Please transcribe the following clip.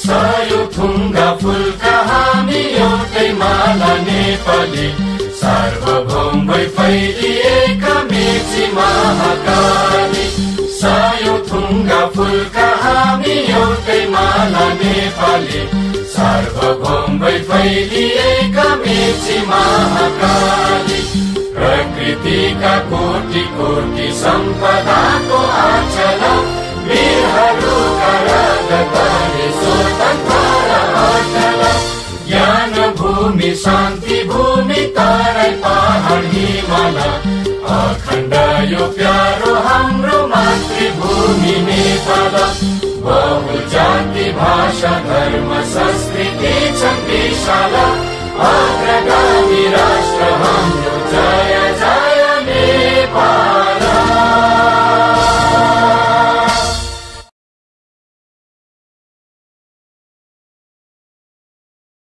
सय थुङ्गा फुलका हामी एउटै माला नेपाली, सार्वभौम भई फैलिएका मेची महाकाली। सय थुङ्गा फुलका हामी एउटै माला नेपाली, सार्वभौम भई फैलिएका मेची महाकाली। प्रकृतिका कोटि कोटि सम्पदाको आचल, वीरहरूका रगतले स्वतन्त्र अटल। ज्ञान भूमि शान्ति भूमि तराई पहाड हिमाल, अखण्ड यो प्यारो हाम्रो मातृभूमि नेपाल। बहु जाति भाषा धर्म संस्कृति छन् विशाल, अग्रगामी राष्ट्र हाम्रो